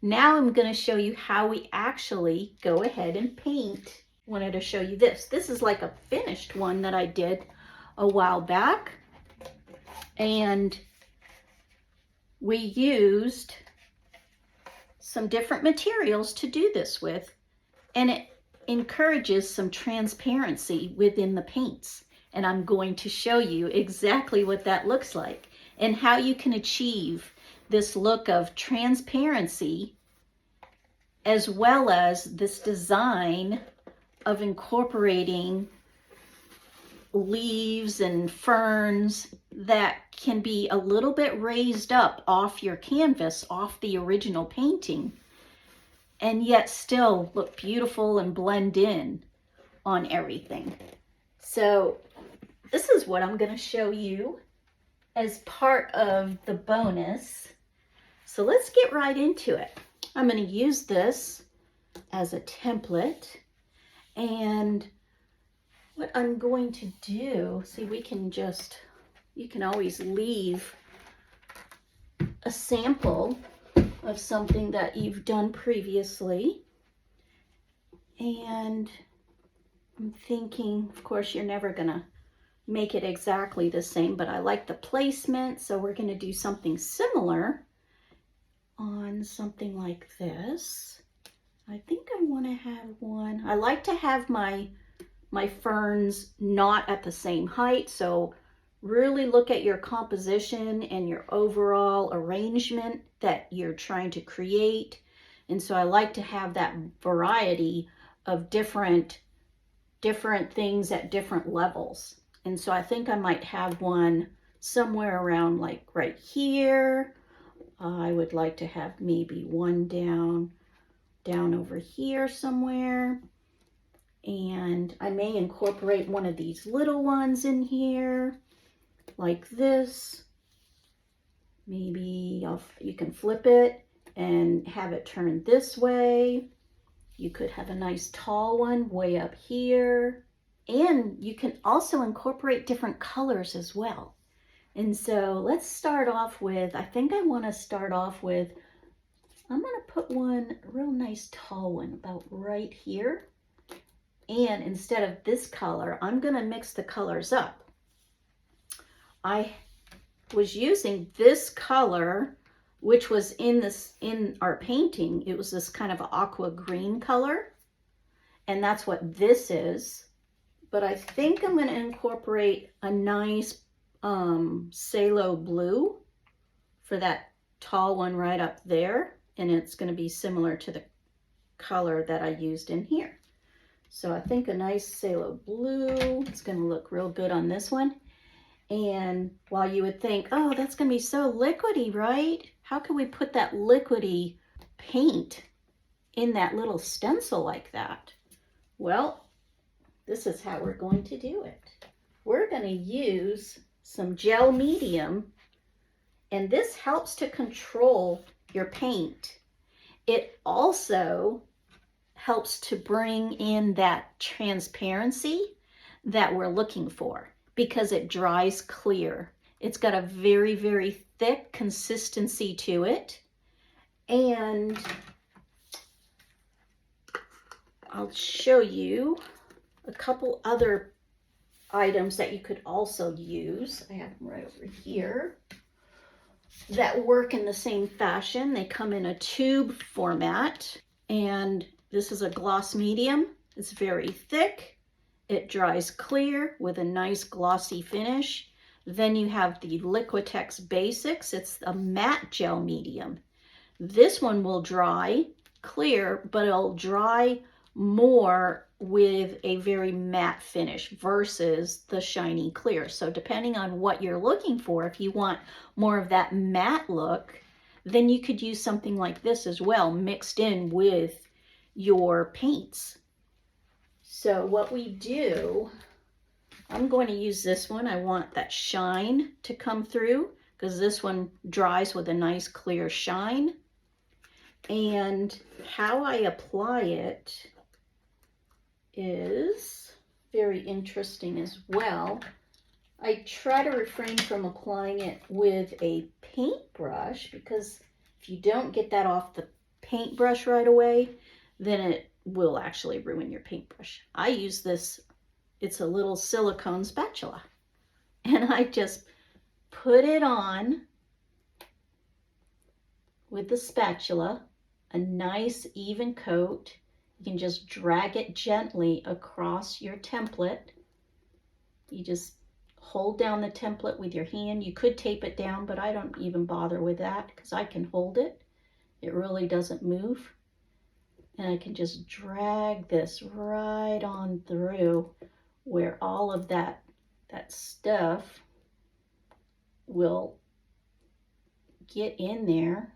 Now I'm going to show you how we actually go ahead and paint. I wanted to show you this. This is like a finished one that I did a while back. And we used some different materials to do this with. And it encourages some transparency within the paints. And I'm going to show you exactly what that looks like and how you can achieve this look of transparency as well as this design of incorporating leaves and ferns that can be a little bit raised up off your canvas, off the original painting, and yet still look beautiful and blend in on everything. So this is what I'm going to show you as part of the bonus. So let's get right into it. I'm going to use this as a template, and what I'm going to do, see, you can always leave a sample of something that you've done previously. And I'm thinking, of course, you're never gonna make it exactly the same, but I like the placement, so we're gonna do something similar on something like this. I think I wanna have one, I like to have my ferns not at the same height, so really look at your composition and your overall arrangement that you're trying to create. And so I like to have that variety of different things at different levels. And so I think I might have one somewhere around like right here. I would like to have maybe one down over here somewhere. And I may incorporate one of these little ones in here like this. Maybe you can flip it and have it turn this way. You could have a nice tall one way up here. And you can also incorporate different colors as well. And so let's start off with, I think I want to start off with, I'm going to put one real nice tall one about right here. And instead of this color, I'm going to mix the colors up. I was using this color, which was in our painting. It was this kind of aqua green color, and that's what this is. But I think I'm going to incorporate a nice phthalo blue for that tall one right up there, and it's going to be similar to the color that I used in here. So I think a nice phthalo blue, it's going to look real good on this one. And while you would think, oh, that's going to be so liquidy, right? How can we put that liquidy paint in that little stencil like that? Well, this is how we're going to do it. We're going to use some gel medium, and this helps to control your paint. It also helps to bring in that transparency that we're looking for, because it dries clear. It's got a very, very thick consistency to it. And I'll show you a couple other items that you could also use. I have them right over here that work in the same fashion. They come in a tube format, and this is a gloss medium. It's very thick. It dries clear with a nice glossy finish. Then you have the Liquitex Basics. It's a matte gel medium. This one will dry clear, but it'll dry more with a very matte finish versus the shiny clear. So depending on what you're looking for, if you want more of that matte look, then you could use something like this as well, mixed in with your paints. So what we do, I'm going to use this one. I want that shine to come through because this one dries with a nice clear shine. And how I apply it is very interesting as well. I try to refrain from applying it with a paintbrush because if you don't get that off the paintbrush right away, then it will actually ruin your paintbrush. I use this, it's a little silicone spatula, and I just put it on with the spatula, a nice even coat. You can just drag it gently across your template. You just hold down the template with your hand. You could tape it down, but I don't even bother with that because I can hold it. It really doesn't move. And I can just drag this right on through where all of that stuff will get in there.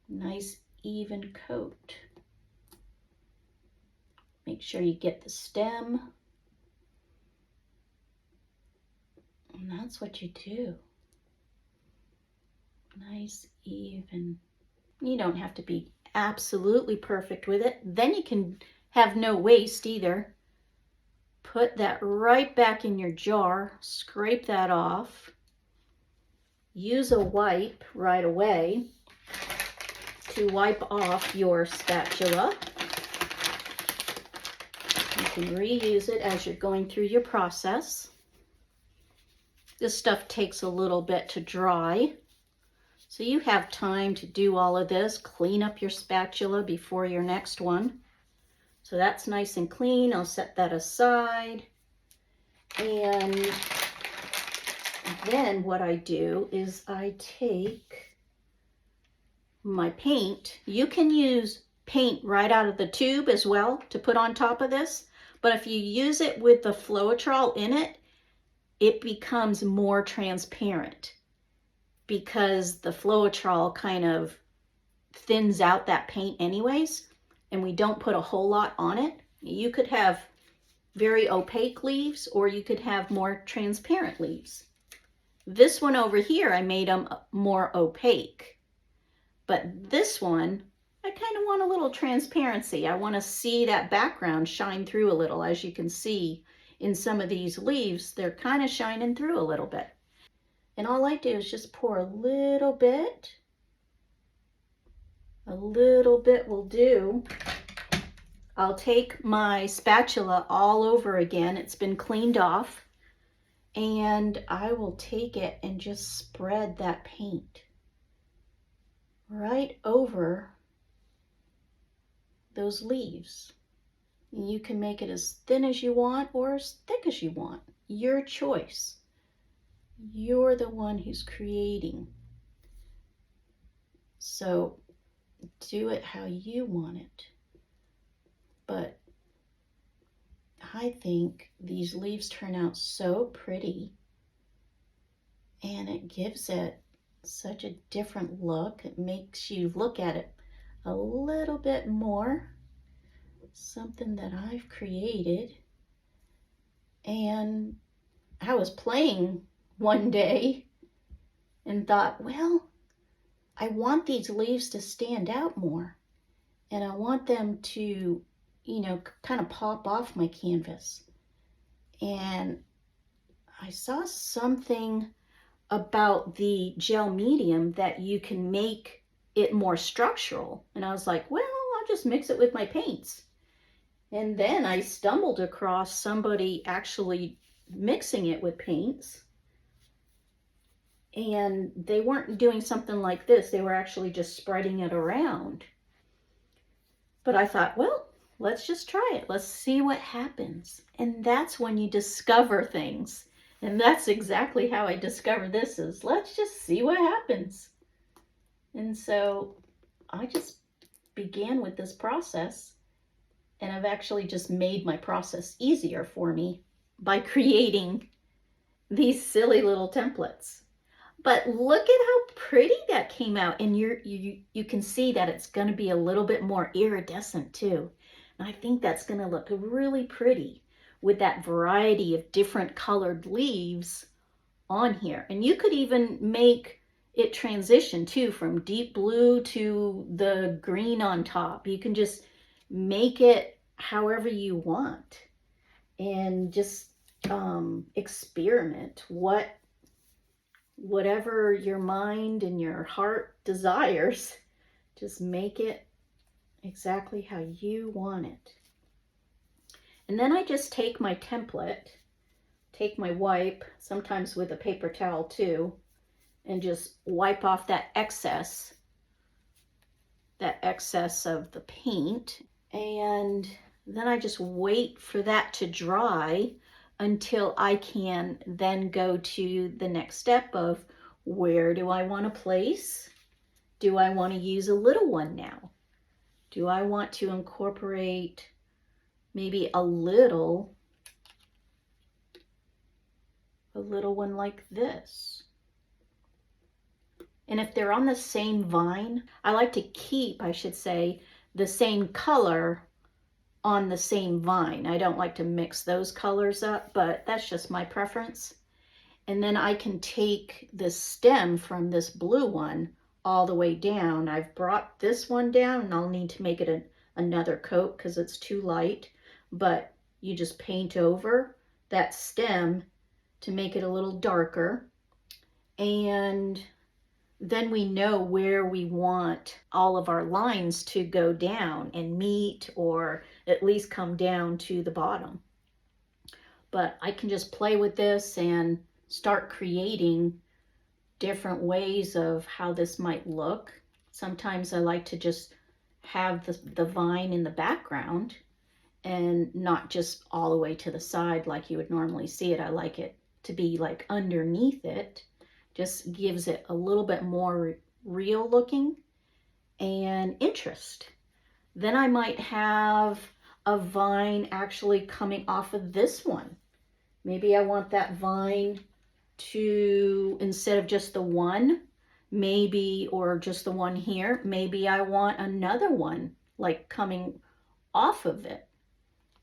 Nice even coat. Make sure you get the stem. And that's what you do. Nice even. You don't have to be absolutely perfect with it. Then you can have no waste either. Put that right back in your jar, scrape that off. Use a wipe right away to wipe off your spatula. You can reuse it as you're going through your process. This stuff takes a little bit to dry, so you have time to do all of this. Clean up your spatula before your next one. So that's nice and clean. I'll set that aside. And then what I do is I take my paint. You can use paint right out of the tube as well to put on top of this, but if you use it with the Floetrol in it, it becomes more transparent because the Floetrol kind of thins out that paint anyways, and we don't put a whole lot on it. You could have very opaque leaves, or you could have more transparent leaves. This one over here, I made them more opaque. But this one, I kind of want a little transparency. I want to see that background shine through a little. As you can see in some of these leaves, they're kind of shining through a little bit. And all I do is just pour a little bit. A little bit will do. I'll take my spatula all over again. It's been cleaned off. And I will take it and just spread that paint right over those leaves. You can make it as thin as you want or as thick as you want. Your choice. You're the one who's creating. So do it how you want it. But I think these leaves turn out so pretty, and it gives it such a different look. It makes you look at it a little bit more. Something that I've created. And I was playing one day and thought, well, I want these leaves to stand out more, and I want them to, you know, kind of pop off my canvas. And I saw something about the gel medium that you can make it more structural. And I was like, well, I'll just mix it with my paints. And then I stumbled across somebody actually mixing it with paints. And they weren't doing something like this. They were actually just spreading it around. But I thought, well, let's just try it. Let's see what happens. And that's when you discover things. And that's exactly how I discovered this is, let's just see what happens. And so I just began with this process, and I've actually just made my process easier for me by creating these silly little templates. But look at how pretty that came out, and you can see that it's going to be a little bit more iridescent too. And I think that's going to look really pretty with that variety of different colored leaves on here. And you could even make it transition too from deep blue to the green on top. You can just make it however you want and just experiment whatever your mind and your heart desires. Just make it exactly how you want it. And then I just take my template, take my wipe, sometimes with a paper towel too, and just wipe off that excess of the paint. And then I just wait for that to dry until I can then go to the next step of where do I want to place? Do I want to use a little one now? Do I want to incorporate maybe a little one like this? And if they're on the same vine, I like to keep, I should say, the same color on the same vine. I don't like to mix those colors up, but that's just my preference. And then I can take the stem from this blue one all the way down. I've brought this one down and I'll need to make it another coat because it's too light, but you just paint over that stem to make it a little darker. And then we know where we want all of our lines to go down and meet, or at least come down to the bottom. But I can just play with this and start creating different ways of how this might look. Sometimes I like to just have the vine in the background and not just all the way to the side like you would normally see it. I like it to be like underneath it. Just gives it a little bit more real looking and interest. Then I might have a vine actually coming off of this one. Maybe I want that vine to, instead of just the one, maybe, or just the one here, maybe I want another one like coming off of it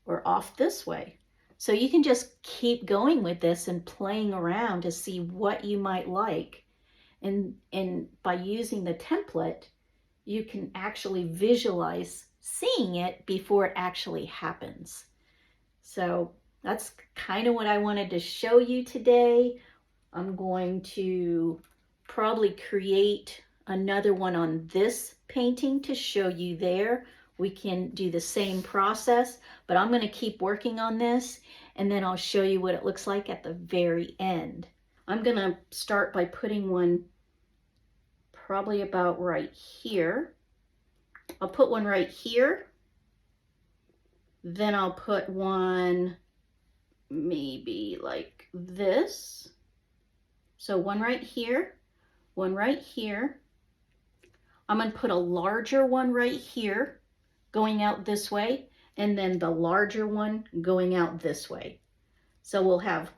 or off this way. So you can just keep going with this and playing around to see what you might like. And by using the template, you can actually visualize seeing it before it actually happens. So that's kind of what I wanted to show you today. I'm going to probably create another one on this painting to show you there. We can do the same process, but I'm going to keep working on this and then I'll show you what it looks like at the very end. I'm going to start by putting one probably about right here. I'll put one right here. Then I'll put one maybe like this. So one right here, one right here. I'm going to put a larger one right here going out this way, and then the larger one going out this way. So we'll have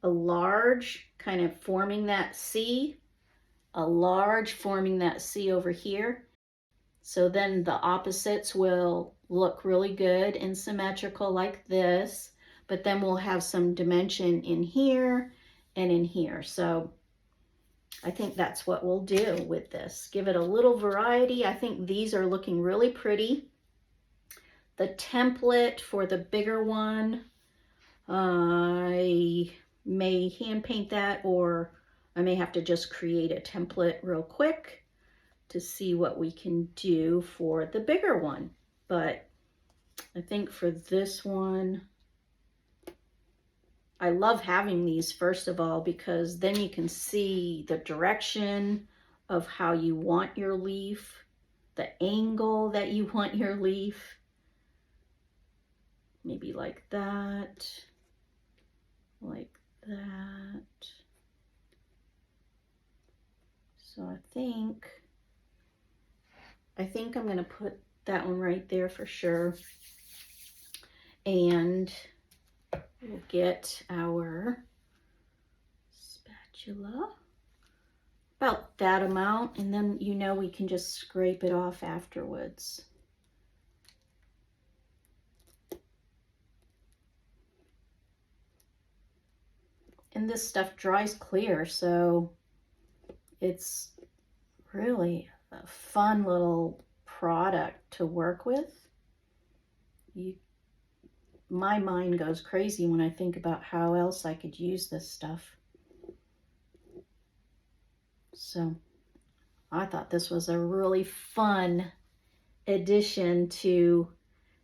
a large kind of forming that C, a large forming that C over here. So then the opposites will look really good and symmetrical like this, but then we'll have some dimension in here and in here. So I think that's what we'll do with this. Give it a little variety. I think these are looking really pretty. The template for the bigger one, I may hand paint that, or I may have to just create a template real quick to see what we can do for the bigger one. But I think for this one, I love having these, first of all, because then you can see the direction of how you want your leaf, the angle that you want your leaf. Maybe like that, like that. So I think I'm going to put that one right there for sure. And we'll get our spatula about that amount, and then we can just scrape it off afterwards. And this stuff dries clear, so it's really a fun little product to work with. My mind goes crazy when I think about how else I could use this stuff. So I thought this was a really fun addition to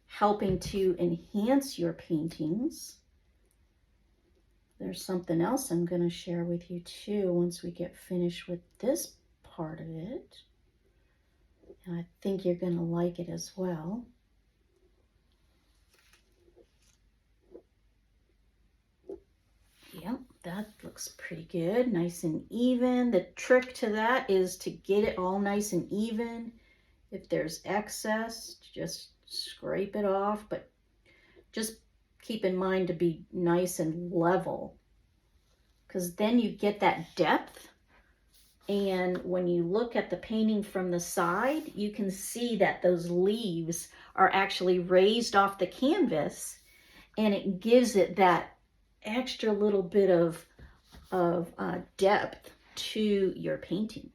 helping to enhance your paintings. There's something else I'm going to share with you too once we get finished with this part of it. And I think you're going to like it as well. Yep, that looks pretty good, nice and even. The trick to that is to get it all nice and even. If there's excess, just scrape it off, but just keep in mind to be nice and level, because then you get that depth. And when you look at the painting from the side, you can see that those leaves are actually raised off the canvas, and it gives it that extra little bit of depth to your painting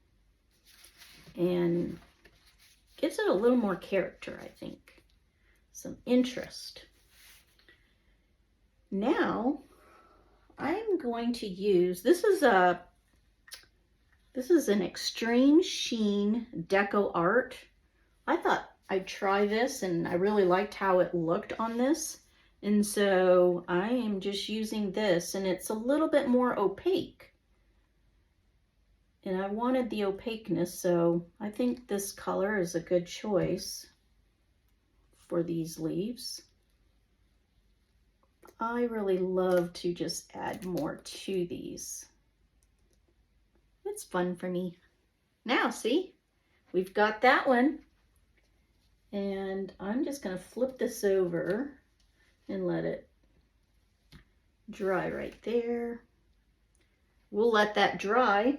and gives it a little more character, I think, some interest. Now I'm going to use, this is an extreme sheen deco art. I thought I'd try this and I really liked how it looked on this. And so I am just using this, and it's a little bit more opaque. And I wanted the opaqueness, so I think this color is a good choice for these leaves. I really love to just add more to these. It's fun for me. Now, see, we've got that one. And I'm just going to flip this over and let it dry right there. We'll let that dry.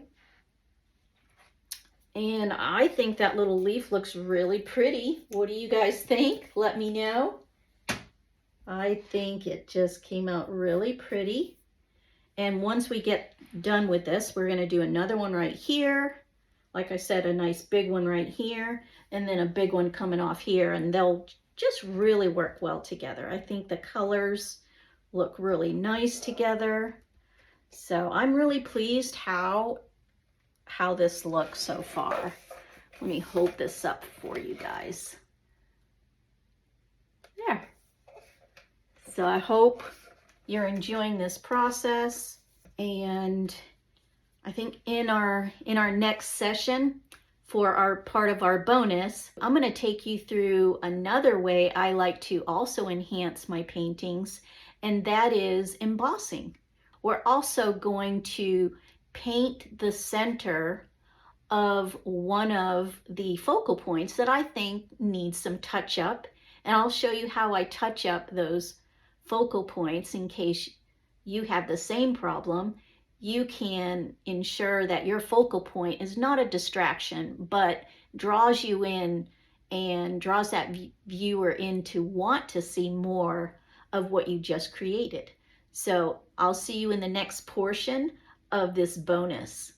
And I think that little leaf looks really pretty. What do you guys think? Let me know. I think it just came out really pretty. And once we get done with this, we're going to do another one right here. Like I said, a nice big one right here, and then a big one coming off here, and they'll just really work well together. I think the colors look really nice together. So I'm really pleased how this looks so far. Let me hold this up for you guys. There. So I hope you're enjoying this process, and I think in our next session for our part of our bonus, I'm going to take you through another way I like to also enhance my paintings, and that is embossing. We're also going to paint the center of one of the focal points that I think needs some touch up, and I'll show you how I touch up those focal points in case you have the same problem. You can ensure that your focal point is not a distraction, but draws you in and draws that viewer in to want to see more of what you just created. So I'll see you in the next portion of this bonus.